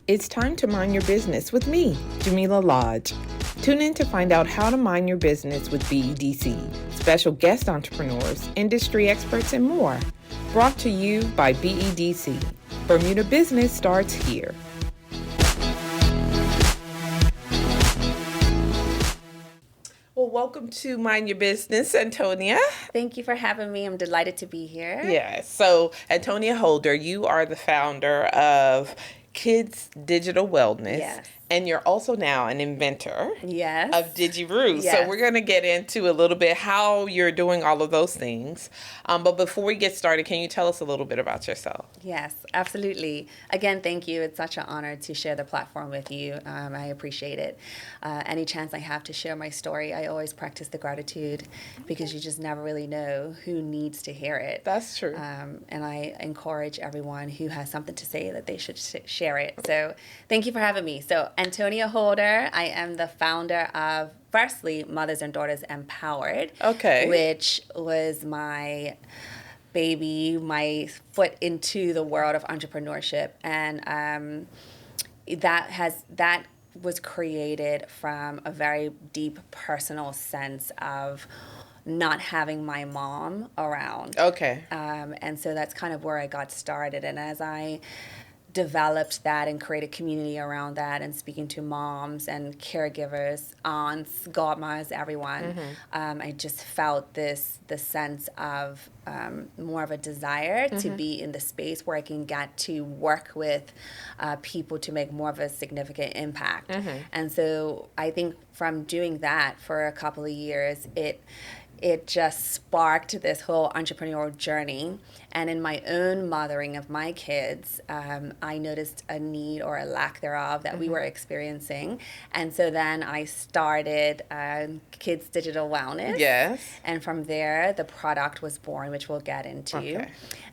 It's time to mind your business with me, Jamillah Lodge. Tune in to find out how to mind your business with BEDC, special guest entrepreneurs, industry experts, and more. Brought to you by BEDC. Bermuda business starts here. Well, welcome to Mind Your Business, Antonia. Thank you for having me. I'm delighted to be here. Yes. So, Antonia Holder, you are the founder of Kids Digital Wellness. Yes. And you're also now an inventor Yes. of DigiRoo. Yes. So we're going to get into a little bit how you're doing all of those things. But before we get started, can you tell us a little bit about yourself? Yes, absolutely. Again, thank you. It's such an honor to share the platform with you. I appreciate it. Any chance I have to share my story, I always practice the gratitude because you just never really know who needs to hear it. That's true. And I encourage everyone who has something to say that they should share it. So thank you for having me. So Antonia Holder, I am the founder of, firstly, Mothers and Daughters Empowered. Okay. Which was my baby, my foot into the world of entrepreneurship. And that was created from a very deep personal sense of not having my mom around. Okay. And so that's kind of where I got started. And as I developed that and created community around that and speaking to moms and caregivers, aunts, godmas, everyone, I just felt the sense of more of a desire to be in the space where I can get to work with people to make more of a significant impact. And so I think from doing that for a couple of years, it just sparked this whole entrepreneurial journey. And in my own mothering of my kids, I noticed a need or a lack thereof that we were experiencing. And so then I started Kids Digital Wellness. Yes. And from there, the product was born, which we'll get into. Okay.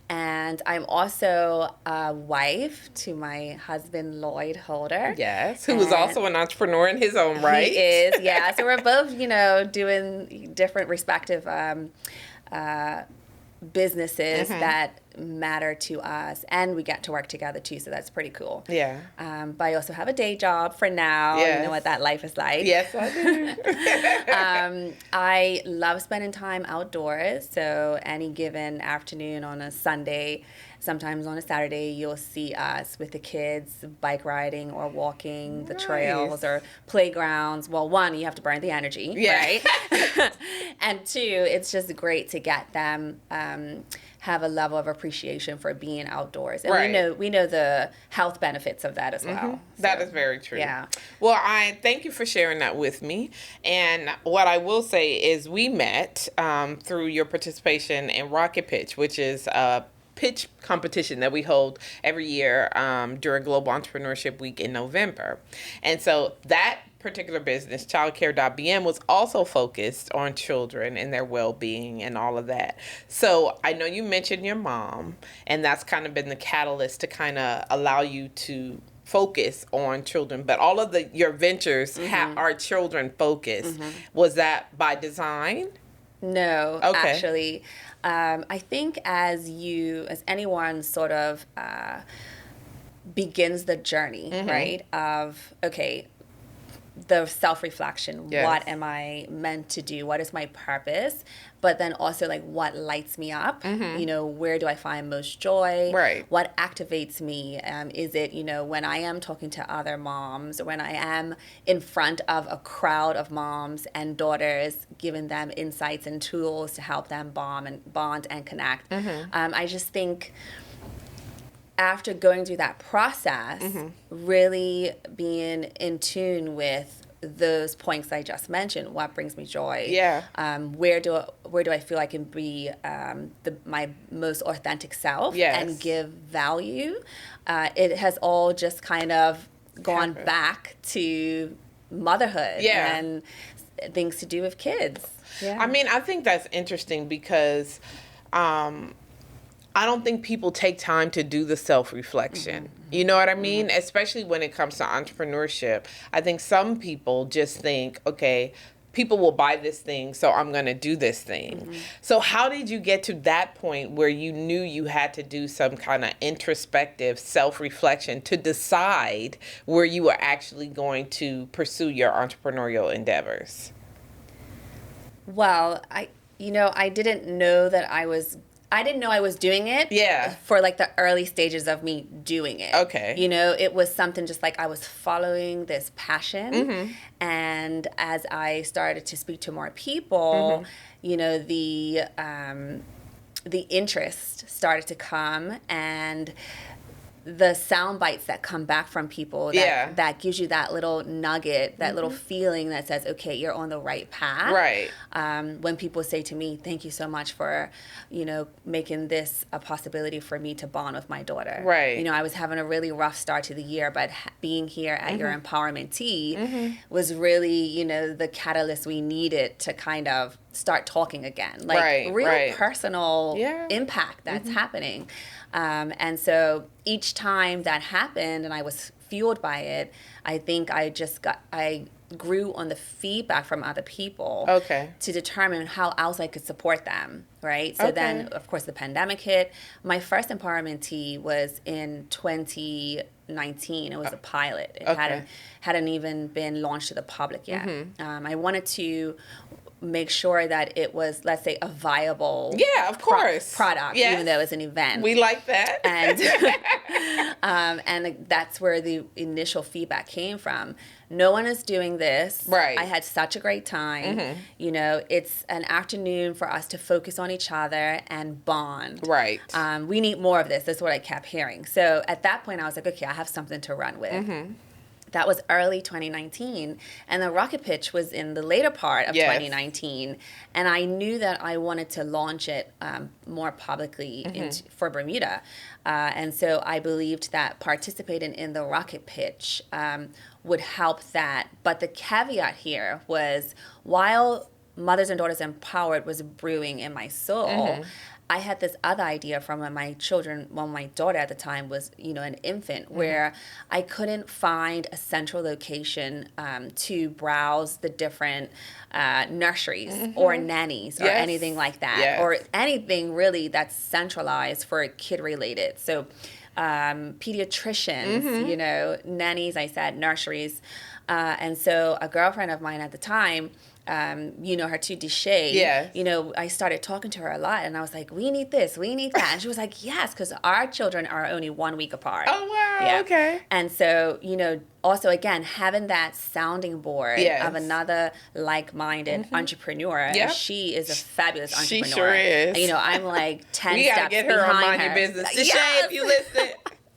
And I'm also a wife to my husband, Lloyd Holder. Yes, who is also an entrepreneur in his own right. He is, yeah. So we're both, doing different respective businesses that matter to us, and we get to work together too, so that's pretty cool. Yeah. But I also have a day job for now. Yes. You know what that life is like. Yes, I do. I love spending time outdoors, so any given afternoon on a Sunday, sometimes on a Saturday, you'll see us with the kids bike riding or walking the trails or playgrounds. Well, one, you have to burn the energy, right? And two, it's just great to get them have a level of appreciation for being outdoors. And we know the health benefits of that as well. That is very true. Yeah. Well, I thank you for sharing that with me. And what I will say is we met through your participation in Rocket Pitch, which is a pitch competition that we hold every year during Global Entrepreneurship Week in November. And so that particular business, childcare.bm, was also focused on children and their well-being and all of that. So I know you mentioned your mom, and that's kind of been the catalyst to kind of allow you to focus on children, but all of your ventures are children focused. Was that by design? No, actually. I think as anyone sort of begins the journey, right, of, okay, the self-reflection, what am I meant to do? What is my purpose? But then also, like, what lights me up? Where do I find most joy? Right. What activates me? Is it, when I am talking to other moms, when I am in front of a crowd of moms and daughters, giving them insights and tools to help them bond and connect? I just think after going through that process, really being in tune with those points I just mentioned, what brings me joy? Yeah. Where do I feel I can be my most authentic self and give value? It has all just kind of gone back to motherhood and things to do with kids. Yeah. I mean, I think that's interesting because I don't think people take time to do the self-reflection. You know what I mean? Especially when it comes to entrepreneurship. I think some people just think, okay, people will buy this thing, so I'm going to do this thing. So how did you get to that point where you knew you had to do some kind of introspective self-reflection to decide where you were actually going to pursue your entrepreneurial endeavors? Well, I didn't know that I didn't know I was doing it. Yeah. For like the early stages of me doing it. Okay. It was something just like I was following this passion. And as I started to speak to more people, the interest started to come, and the sound bites that come back from people that gives you that little nugget, that little feeling that says, okay, you're on the right path. Right. When people say to me, thank you so much for, making this a possibility for me to bond with my daughter. Right. I was having a really rough start to the year, but being here at your empowerment tea was really, the catalyst we needed to kind of start talking again. Like real personal impact that's happening. And so each time that happened and I was fueled by it, I think I grew on the feedback from other people to determine how else I could support them, right? So then, of course, the pandemic hit. My first empowerment tea was in 2019. It was a pilot. It hadn't even been launched to the public yet. I wanted to make sure that it was, let's say, a viable product, even though it's an event. We like that. And that's where the initial feedback came from. No one is doing this. Right. I had such a great time. It's an afternoon for us to focus on each other and bond. Right. We need more of this. That's what I kept hearing. So at that point, I was like, okay, I have something to run with. That was early 2019, and the rocket pitch was in the later part of 2019, and I knew that I wanted to launch it more publicly for Bermuda, and so I believed that participating in the rocket pitch would help that. But the caveat here was, while Mothers and Daughters Empowered was brewing in my soul, I had this other idea from when my daughter at the time was, an infant, where I couldn't find a central location to browse the different nurseries or nannies or anything like that, or anything really that's centralized for kid related. So pediatricians, nannies, I said, nurseries. And so a girlfriend of mine at the time, her too, Deshay, I started talking to her a lot, and I was like, we need this, we need that. And she was like, yes, because our children are only 1 week apart. Oh, wow. Okay. And so, also, again, having that sounding board of another like-minded entrepreneur, and she is a fabulous entrepreneur. She sure is. I'm like 10 we steps gotta get her on Mind Your Business. Deshay, if you listen.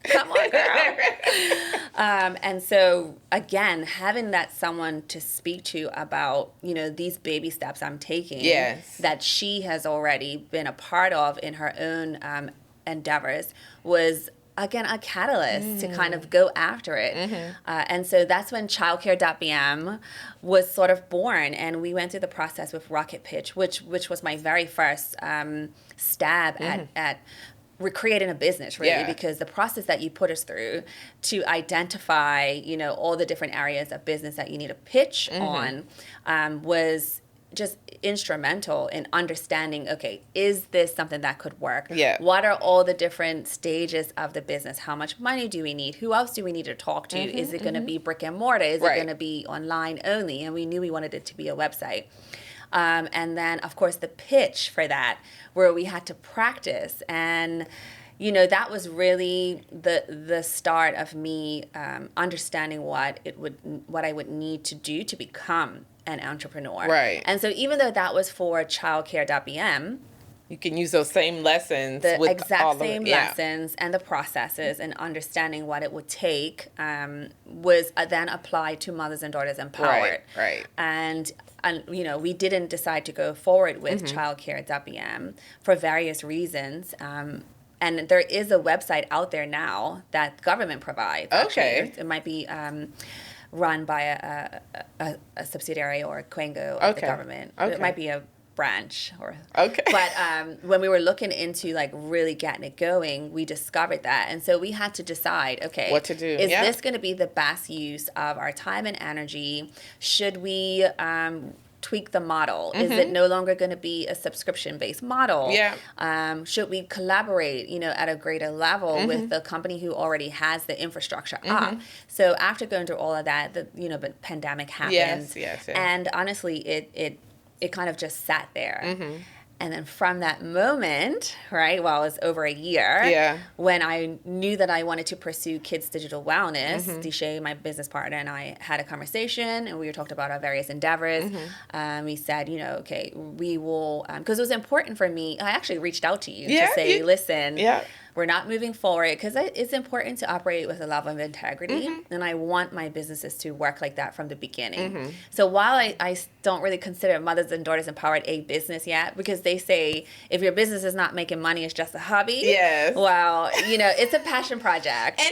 Come on, girl. And so, again, having that someone to speak to about, these baby steps I'm taking that she has already been a part of in her own endeavors was, again, a catalyst to kind of go after it. And so that's when childcare.bm was sort of born. And we went through the process with Rocket Pitch, which was my very first stab at recreating a business, really, because the process that you put us through to identify, all the different areas of business that you need to pitch on was just instrumental in understanding, okay, is this something that could work? What are all the different stages of the business? How much money do we need? Who else do we need to talk to? Is it going to be brick and mortar? Is it going to be online only? And we knew we wanted it to be a website. And then, of course, the pitch for that, where we had to practice. And, that was really the start of me understanding what I would need to do to become an entrepreneur. Right. And so even though that was for childcare.bm, you can use those same lessons. The exact same lessons and the processes and understanding what it would take was then applied to Mothers and Daughters Empowered. Right. And we didn't decide to go forward with childcare.bm for various reasons. And there is a website out there now that government provides. Actually. It might be run by a subsidiary or a Quango of the government. It might be a branch but when we were looking into really getting it going, we discovered that, and so we had to decide, okay, what to do. Is this going to be the best use of our time and energy? Should we tweak the model? Is it no longer going to be a subscription-based model? Yeah. Should we collaborate, at a greater level with the company who already has the infrastructure up? So after going through all of that, the pandemic happened. Yes. And honestly, it kind of just sat there. And then from that moment, right, well, it was over a year, when I knew that I wanted to pursue kids' digital wellness, Dishay, my business partner, and I had a conversation, and we talked about our various endeavors. We said, okay, we will, because it was important for me. I actually reached out to you to say, listen, we're not moving forward, because it's important to operate with a level of integrity, and I want my businesses to work like that from the beginning. So while I don't really consider Mothers and Daughters Empowered a business yet, because they say if your business is not making money, it's just a hobby. Yes. Well, it's a passion project. And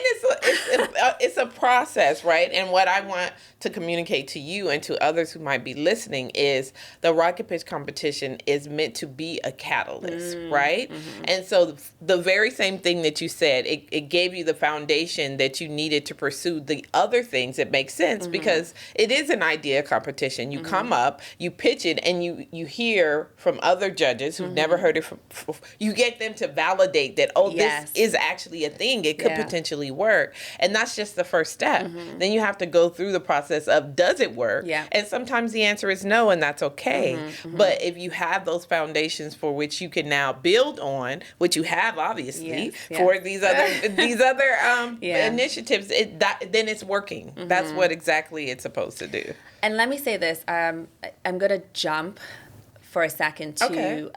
it's a process, right? And what I want to communicate to you and to others who might be listening is the Rocket Pitch competition is meant to be a catalyst, right? And so the very same thing that you said, it gave you the foundation that you needed to pursue the other things that make sense, because it is an idea competition. You come up, you pitch it, and you hear from other judges who've never heard it from, you get them to validate that, this is actually a thing. It could potentially work. And that's just the first step. Then you have to go through the process of, does it work? And sometimes the answer is no, and that's okay. But if you have those foundations for which you can now build on, which you have obviously for these other initiatives, then it's working. That's what exactly it's supposed to do. And let me say this, I'm going to jump for a second to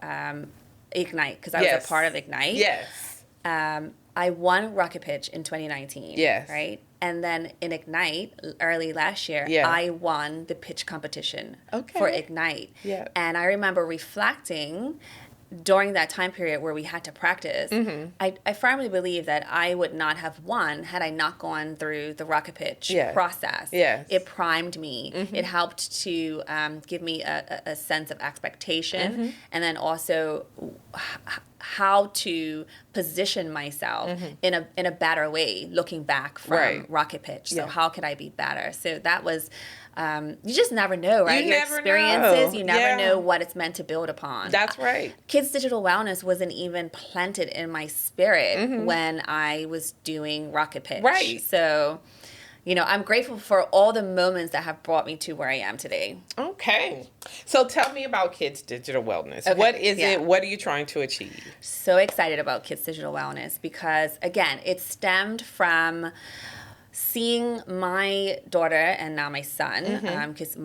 Ignite, because I was a part of Ignite. Yes. I won Rocket Pitch in 2019. Yes. Right? And then in Ignite, early last year, I won the pitch competition for Ignite. Yeah. And I remember reflecting during that time period where we had to practice, I firmly believe that I would not have won had I not gone through the Rocket Pitch process. Yes. It primed me. It helped to give me a sense of expectation, and then also how to position myself in a better way looking back from Rocket Pitch. So how could I be better? So that was, you just never know, right? Your experiences, you never know what it's meant to build upon. That's right. Kids Digital Wellness wasn't even planted in my spirit when I was doing Rocket Pitch. Right. So, I'm grateful for all the moments that have brought me to where I am today. Okay. So tell me about Kids Digital Wellness. Okay. What is it? What are you trying to achieve? So excited about Kids Digital Wellness because, again, it stemmed from seeing my daughter and now my son, because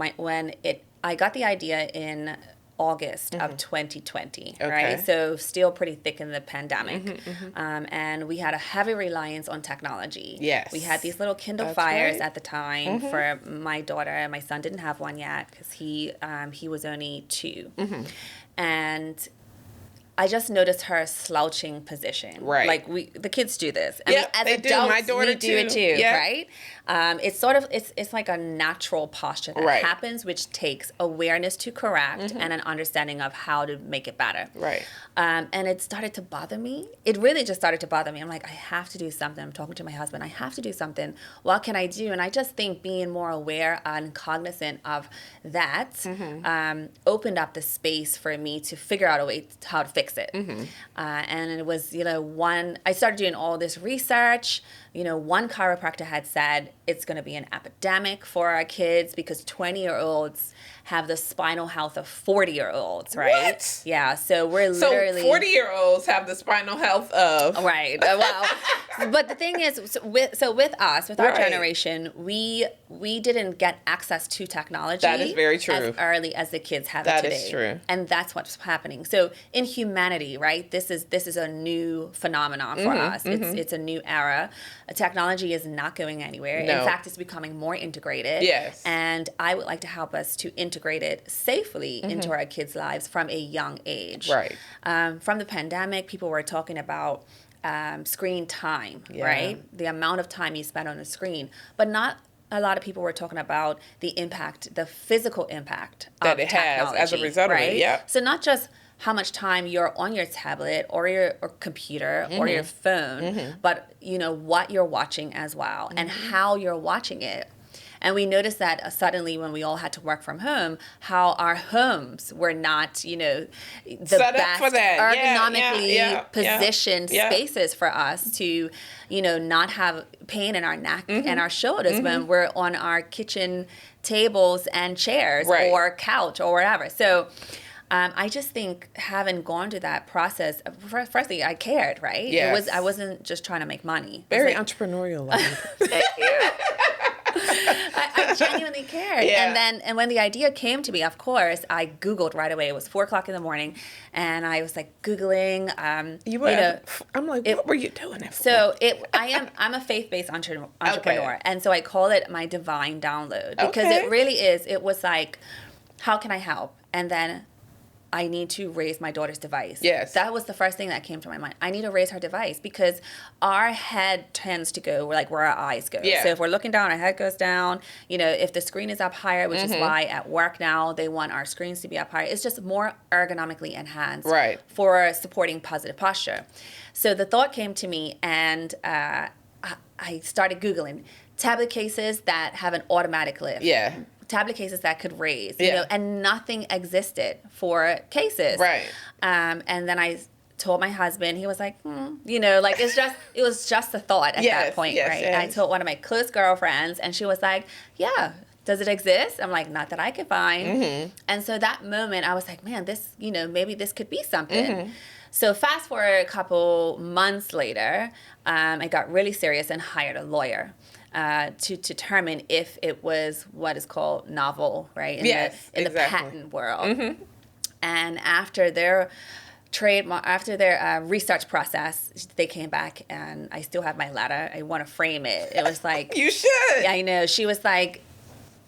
I got the idea in August of 2020, right? So still pretty thick in the pandemic. And we had a heavy reliance on technology. Yes. We had these little Kindle Fires at the time for my daughter, and my son didn't have one yet because he was only 2. And I just noticed her slouching position. Right. Like the kids do this. I mean, as they adults, do. My daughter we do it too, right? It's sort of, it's like a natural posture that happens, which takes awareness to correct and an understanding of how to make it better. Right. And it started to bother me. It really just started to bother me. I'm like, I have to do something. I'm talking to my husband. I have to do something. What can I do? And I just think being more aware and cognizant of that opened up the space for me to figure out a way how to fix it. And it was, I started doing all this research. One chiropractor had said it's going to be an epidemic for our kids because 20-year-olds have the spinal health of 40-year-olds, right? What? Yeah, so we're literally... So 40-year-olds have the spinal health of... Right, well, but the thing is, with us, with our generation, we didn't get access to technology... That is very true. ...as early as the kids have it today. That is true. And that's what's happening. So in humanity, right, this is a new phenomenon for us. It's a new era. Technology is not going anywhere. No. In fact, it's becoming more integrated. Yes. And I would like to help us to integrate it safely into our kids' lives from a young age. Right. From the pandemic, people were talking about screen time, right? The amount of time you spend on a screen. But not a lot of people were talking about the impact, the physical impact that it has as a result of it. Yeah. So not just how much time you're on your tablet or your computer or your phone, but what you're watching as well and how you're watching it. And we noticed that suddenly when we all had to work from home, how our homes were not, the Set up best for that. ergonomically positioned yeah. spaces for us to, not have pain in our neck and our shoulders when we're on our kitchen tables and chairs or couch or wherever. So I just think having gone through that process, firstly, I cared, right? Yes. I wasn't just trying to make money. Very entrepreneurial. Thank you. I genuinely cared. Yeah. And when the idea came to me, of course, I Googled right away. It was 4:00 in the morning, and I was like Googling. I'm like, what were you doing it for? So I'm a faith-based entrepreneur, and so I call it my divine download because it really is. It was like, how can I help? And then I need to raise my daughter's device. Yes. That was the first thing that came to my mind. I need to raise her device because our head tends to go where our eyes go. Yeah. So if we're looking down, our head goes down. If the screen is up higher, which is why at work now they want our screens to be up higher. It's just more ergonomically enhanced for supporting positive posture. So the thought came to me, and I started Googling tablet cases that have an automatic lift. Yeah. Tablet cases that could raise, and nothing existed for cases. Right. And then I told my husband, he was like, it was just a thought at that point, right? Yes. And I told one of my close girlfriends, and she was like, yeah, does it exist? I'm like, not that I could find. And so that moment, I was like, man, this, maybe this could be something. So fast forward a couple months later, I got really serious and hired a lawyer. To determine if it was what is called novel, right? In the patent world. And after their research process, they came back, and I still have my letter. I want to frame it. It was like, you should. Yeah, I know. She was like,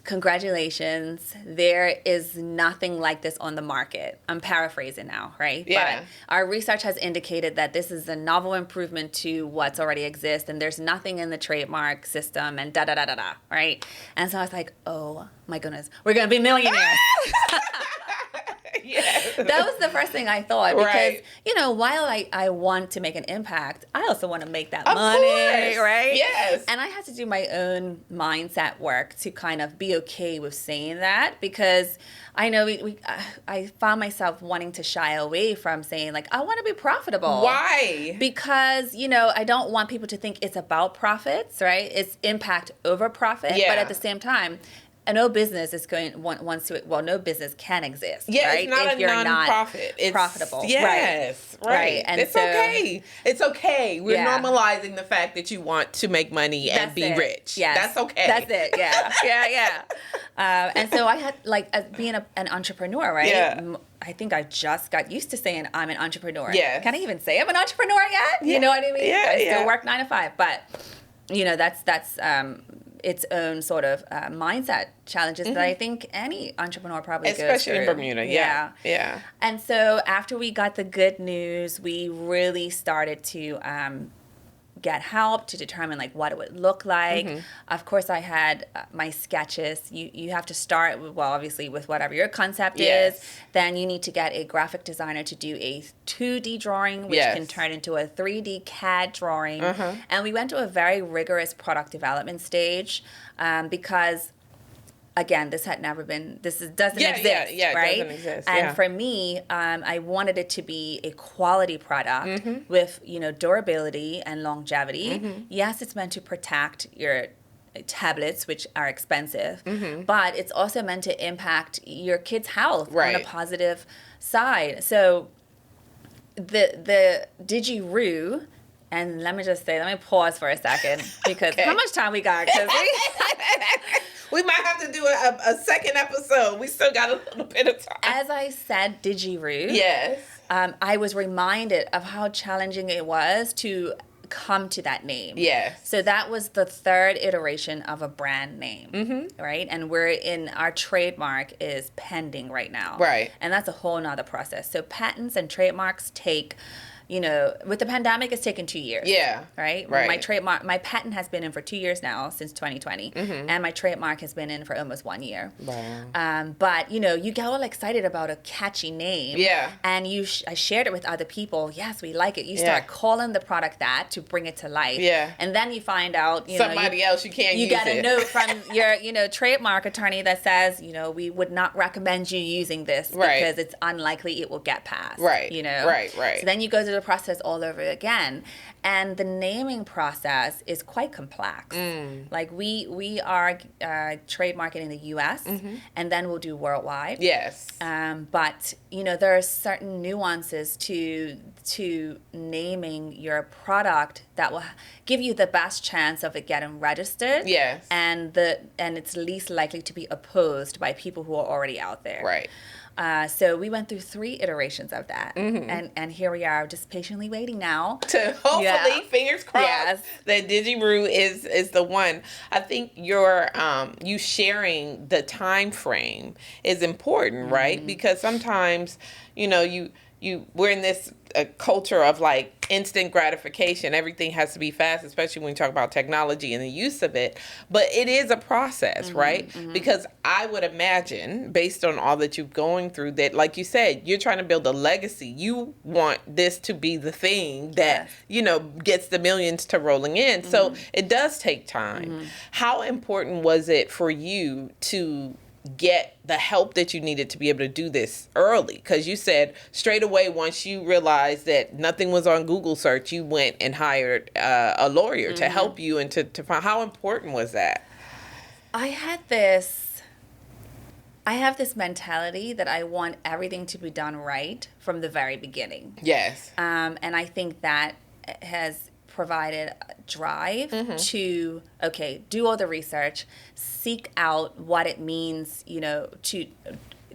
congratulations, there is nothing like this on the market. I'm paraphrasing now, right? Yeah. But our research has indicated that this is a novel improvement to what's already exists, and there's nothing in the trademark system, and da-da-da-da-da, right? And so I was like, oh my goodness, we're going to be millionaires. Yes. That was the first thing I thought, because, while I want to make an impact, I also want to make that money, right? Yes. And I had to do my own mindset work to kind of be okay with saying that, because I know I found myself wanting to shy away from saying, like, I want to be profitable. Why? Because, I don't want people to think it's about profits, right? It's impact over profit. Yeah. But at the same time, no business no business can exist. Yeah, right? It's not if you're non-profit. It's profitable. Yes, right. And it's okay. It's okay. We're normalizing the fact that you want to make money and be rich. Yes. That's okay. That's it. Yeah. And so I had, being an entrepreneur, right? Yeah. I think I just got used to saying I'm an entrepreneur. Yeah. Can I even say I'm an entrepreneur yet? Yeah. You know what I mean? Yeah, I still work 9 to 5, but that's its own sort of mindset challenges that I think any entrepreneur probably goes through. Especially in Bermuda, yeah. And so after we got the good news, we really started to get help to determine what it would look like. Of course, I had my sketches. You have to start with, obviously with whatever your concept is. Then you need to get a graphic designer to do a 2D drawing, which can turn into a 3D CAD drawing. And we went to a very rigorous product development stage because, again, this doesn't exist, right? It doesn't exist. And for me, I wanted it to be a quality product with, durability and longevity. Yes, it's meant to protect your tablets, which are expensive, but it's also meant to impact your kids' health on a positive side. So the DigiRoo, and let me pause for a second, because how much time we got? We might have to do a second episode. We still got a little bit of time. As I said, DigiRoo. Yes. I was reminded of how challenging it was to come to that name. Yes. So that was the third iteration of a brand name, right? And our trademark is pending right now. Right. And that's a whole nother process. So patents and trademarks take with the pandemic, it's taken 2 years. Yeah. Right? My patent has been in for 2 years now, since 2020. And my trademark has been in for almost 1 year. Wow. But, you get all excited about a catchy name. Yeah. And I shared it with other people. Yes, we like it. You start calling the product that to bring it to life. Yeah. And then you find out, somebody else you can't use it. You get a note from your, trademark attorney that says, we would not recommend you using this because it's unlikely it will get passed. Right. Right. So then you go through the process all over again. And the naming process is quite complex. Like we are trademarking in the U.S. And then we'll do worldwide. Yes. But there are certain nuances to naming your product that will give you the best chance of it getting registered. Yes. And it's least likely to be opposed by people who are already out there. Right. So we went through 3 iterations of that, and here we are, just patiently waiting now to hopefully, fingers crossed, that DigiRoo is the one. I think you sharing the time frame is important, right? Because sometimes we're in this culture of like instant gratification. Everything has to be fast, especially when you talk about technology and the use of it. But it is a process, right? Because I would imagine, based on all that you're going through, that, like you said, you're trying to build a legacy. You want this to be the thing that, gets the millions to rolling in. So it does take time. How important was it for you to get the help that you needed to be able to do this early? Because you said straight away, once you realized that nothing was on Google search, you went and hired a lawyer to help you and to find. How important was that? I have this mentality that I want everything to be done right from the very beginning. Yes. And I think that has provided drive to do all the research, seek out what it means, to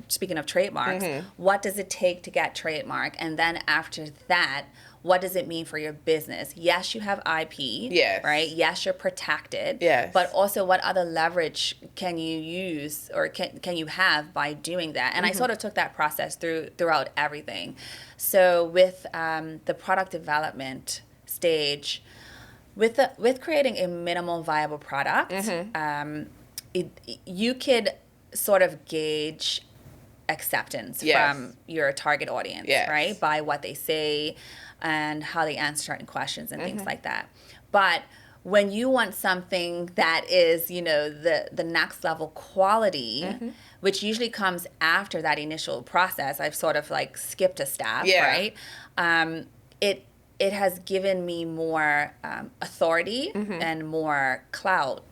speaking of trademarks, what does it take to get trademark, and then after that, what does it mean for your business? Yes, you have IP. Yes. Right? Yes, you're protected. Yes. But also, what other leverage can you use or can you have by doing that? And I sort of took that process throughout everything. So with the product development stage, with creating a minimal viable product, you could sort of gauge acceptance from your target audience, right? By what they say and how they answer certain questions and things like that. But when you want something that is, the next level quality, which usually comes after that initial process, I've sort of like skipped a step, right? It has given me more authority and more clout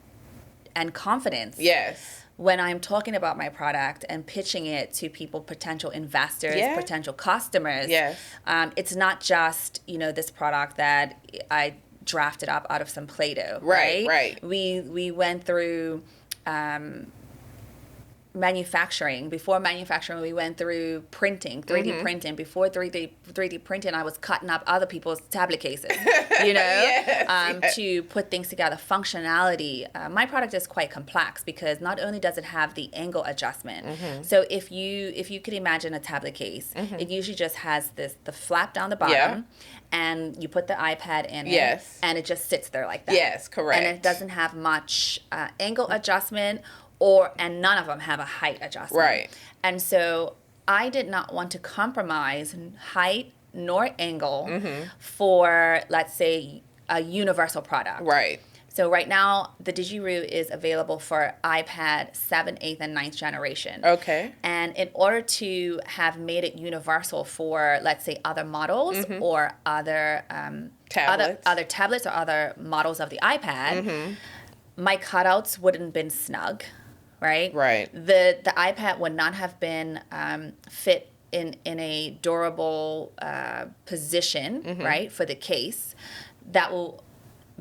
and confidence. Yes. When I'm talking about my product and pitching it to people, potential investors, potential customers. Yes. It's not just, this product that I drafted up out of some Play-Doh. Right. We went through manufacturing. Before manufacturing, we went through printing, 3D printing. Before 3D printing, I was cutting up other people's tablet cases, to put things together. Functionality. My product is quite complex because not only does it have the angle adjustment. So if you could imagine a tablet case, it usually just has the flap down the bottom, and you put the iPad in it, and it just sits there like that. Yes, correct. And it doesn't have much angle adjustment, and none of them have a height adjustment. Right. And so I did not want to compromise height nor angle for, let's say, a universal product. Right. So right now, the DigiRoo is available for iPad 7th, 8th, and 9th generation. Okay. And in order to have made it universal for, let's say, other models or other tablets or other models of the iPad, my cutouts wouldn't have been snug, right? Right. The iPad would not have been fit in a durable position, right, for the case. That will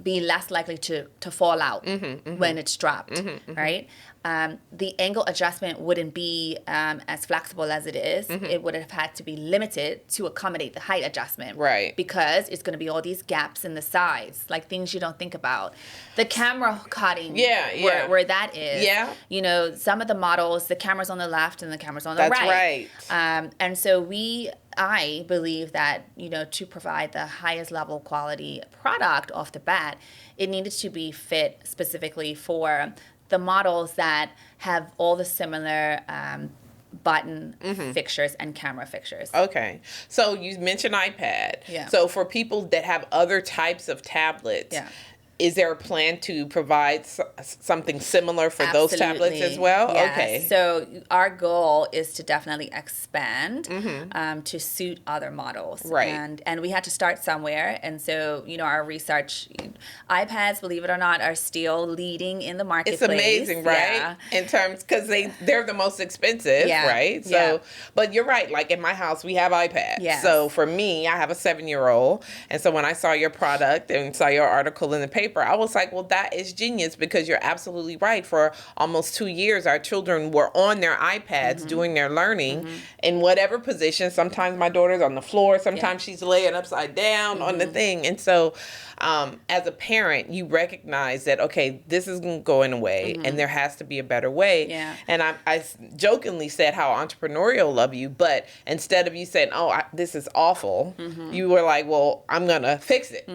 be less likely to fall out when it's dropped, right? The angle adjustment wouldn't be as flexible as it is. It would have had to be limited to accommodate the height adjustment. Right. Because it's going to be all these gaps in the sides, like things you don't think about. The camera cutting, where that is. Some of the models, the camera's on the left and the camera's on the right. That's right. And so we I believe that, to provide the highest level quality product off the bat, it needed to be fit specifically for the models that have all the similar button fixtures and camera fixtures. Okay. So you mentioned iPad. Yeah. So for people that have other types of tablets, Yeah. is there a plan to provide something similar for those tablets as well? Yes. Okay. So our goal is to definitely expand to suit other models. Right. And we had to start somewhere. And so, our research, iPads, believe it or not, are still leading in the marketplace. It's amazing, right? Yeah. In terms, because they're the most expensive, Yeah. right? So, Yeah. but you're right. Like in my house, we have iPads. Yes. So for me, I have a 7-year-old. And so when I saw your product and saw your article in the paper, I was like, well, that is genius, because you're absolutely right. For almost 2 years, our children were on their iPads doing their learning in whatever position. Sometimes my daughter's on the floor. Sometimes she's laying upside down on the thing. And so as a parent, you recognize that, okay, this isn't going away and there has to be a better way. Yeah. And I jokingly said how entrepreneurial of you, but instead of you saying, oh, this is awful, you were like, well, I'm going to fix it.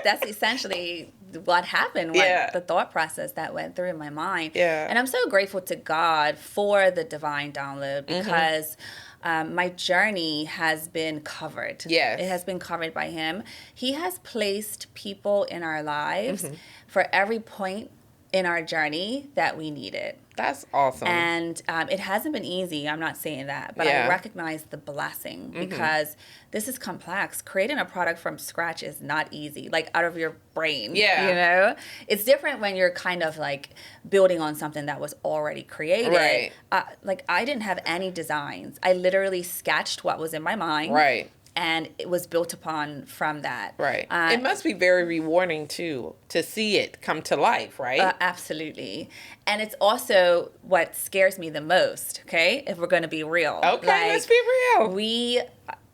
That's essentially what happened, the thought process that went through in my mind. Yeah. And I'm so grateful to God for the divine download, because my journey has been covered. Yes. It has been covered by Him. He has placed people in our lives for every point in our journey that we needed. That's awesome. And it hasn't been easy. I'm not saying that. But I recognize the blessing, because this is complex. Creating a product from scratch is not easy, like out of your brain. Yeah. It's different when you're kind of like building on something that was already created. Right. Like I didn't have any designs. I literally sketched what was in my mind. Right. And it was built upon from that. Right. It must be very rewarding, too, to see it come to life, right? Absolutely. And it's also what scares me the most, okay, if we're going to be real. Okay, let's be real. We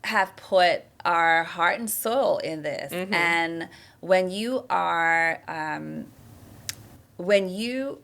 have put our heart and soul in this. And when you are, when you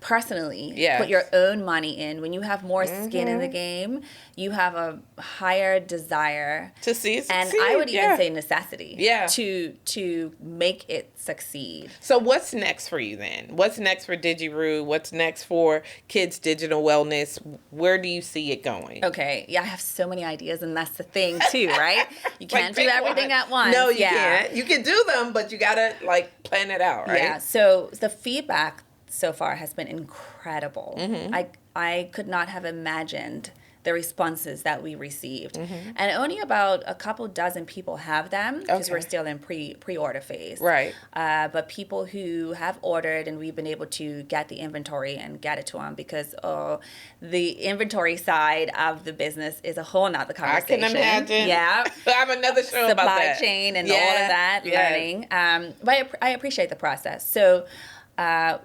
personally put your own money in, when you have more skin in the game, you have a higher desire to see it succeed. And I would even say necessity to make it succeed. So what's next for you then? What's next for DigiRoo? What's next for kids' digital wellness? Where do you see it going? Okay, I have so many ideas, and that's the thing too, right? You can't do everything at once. No, you can't. You can do them, but you gotta plan it out, right? Yeah. So the feedback so far has been incredible. I could not have imagined the responses that we received. And only about a couple dozen people have them, because we're still in pre-order phase. Right. But people who have ordered, and we've been able to get the inventory and get it to them, because the inventory side of the business is a whole nother conversation. I can imagine. Yeah. I have another show about that. Supply chain and all of that, learning. But I appreciate the process. So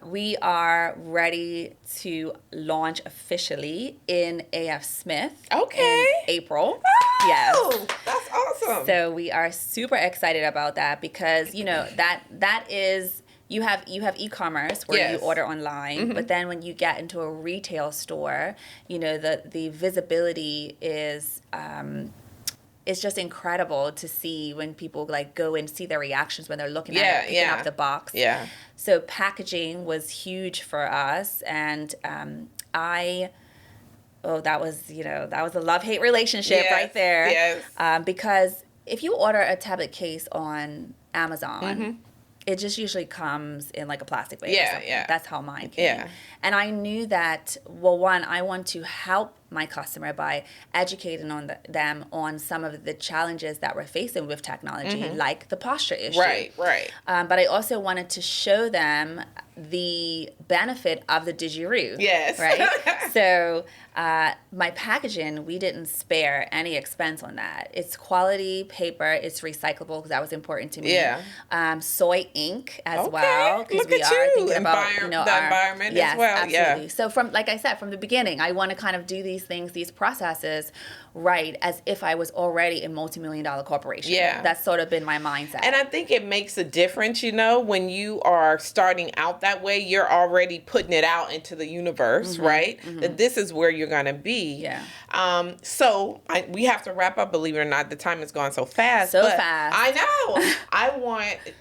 we are ready to launch officially in AF Smith in April. Oh, yes. That's awesome. So we are super excited about that, because that is, you have e-commerce where you order online, but then when you get into a retail store, the visibility is it's just incredible to see when people go and see their reactions when they're looking at it, picking up the box. Yeah. So packaging was huge for us, and that was a love-hate relationship right there. Yes. Because if you order a tablet case on Amazon, it just usually comes in like a plastic bag or something. That's how mine came. Yeah. And I knew that, well, one, I want to help my customer by educating them on some of the challenges that we're facing with technology, like the posture issue. Right. But I also wanted to show them the benefit of the DigiRoo. Yes. Right? So my packaging, we didn't spare any expense on that. It's quality paper. It's recyclable, because that was important to me. Yeah. Soy ink as well, because we are thinking about the environment as well. Absolutely. So like I said, from the beginning, I want to kind of do these things, these processes, right as if I was already a multi-million-dollar corporation. Yeah. That's sort of been my mindset. And I think it makes a difference, when you are starting out that way, you're already putting it out into the universe, right? That this is where you're going to be. Yeah. So we have to wrap up, believe it or not. The time has gone so fast. Fast. I know.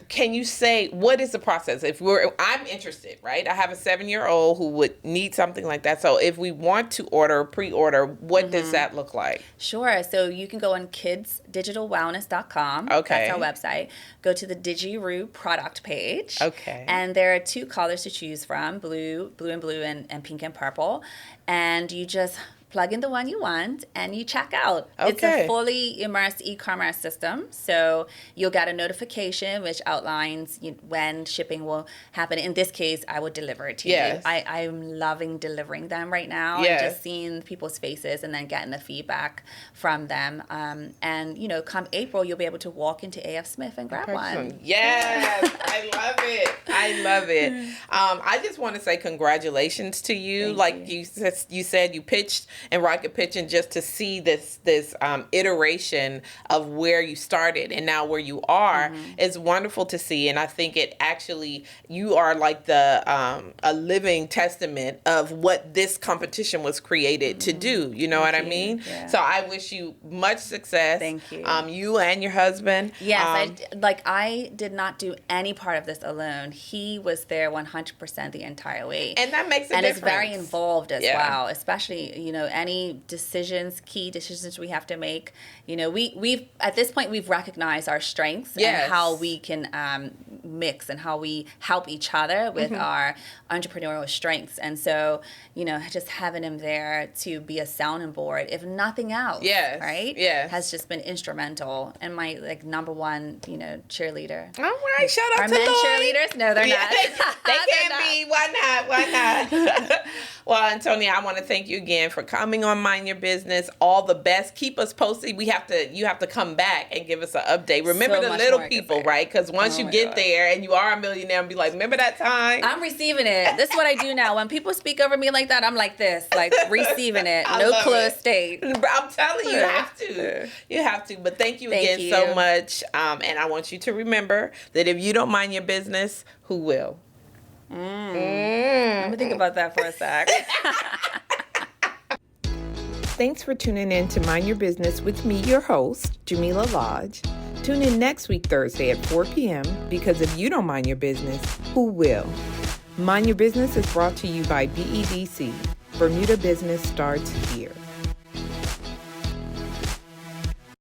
Can you say, what is the process? I'm interested, right? I have a 7-year-old who would need something like that. So if we want to pre-order, what does that look like? Sure. So you can go on kidsdigitalwellness.com. Okay. That's our website. Go to the DigiRoo product page. Okay. And there are 2 colors to choose from, blue and pink and purple. And you just plug in the one you want and you check out. Okay. It's a fully immersed e-commerce system. So you'll get a notification which outlines when shipping will happen. In this case, I would deliver it to you. I'm loving delivering them right now. Yes. And just seeing people's faces and then getting the feedback from them. And come April, you'll be able to walk into A.F. Smith and grab one. Yes, I love it. I love it. I just want to say congratulations to you. You said you pitched and rocket pitching just to see this iteration of where you started and now where you are is wonderful to see. And I think it actually, you are like a living testament of what this competition was created to do. You know what I mean? Yeah. So I wish you much success. Thank you. You and your husband. Yes, I did not do any part of this alone. He was there 100% the entire way. And that makes a difference. And it's very involved as well, especially, any key decisions we have to make. We've at this point, we've recognized our strengths and how we can mix and how we help each other with our entrepreneurial strengths. And so, just having him there to be a sounding board, if nothing else, right? Yes. Has just been instrumental and my number one, cheerleader. All right, shout out Are to men Lloyd. cheerleaders? No, they're not. They can't be. Why not? Well, Antonia, I want to thank you again for coming on Mind Your Business. All the best. Keep us posted. You have to come back and give us an update. Remember the little people, right? Because once you get there and you are a millionaire, and be like, remember that time? I'm receiving it. This is what I do now. When people speak over me like that, I'm like this, receiving it. No closed state. I'm telling you, you have to. You have to. But thank you again so much. And I want you to remember that if you don't mind your business, who will? I'm going to think about that for a sec. Thanks for tuning in to Mind Your Business with me, your host, Jamillah Lodge. Tune in next week, Thursday at 4 p.m. because if you don't mind your business, who will? Mind Your Business is brought to you by BEDC. Bermuda Business starts here.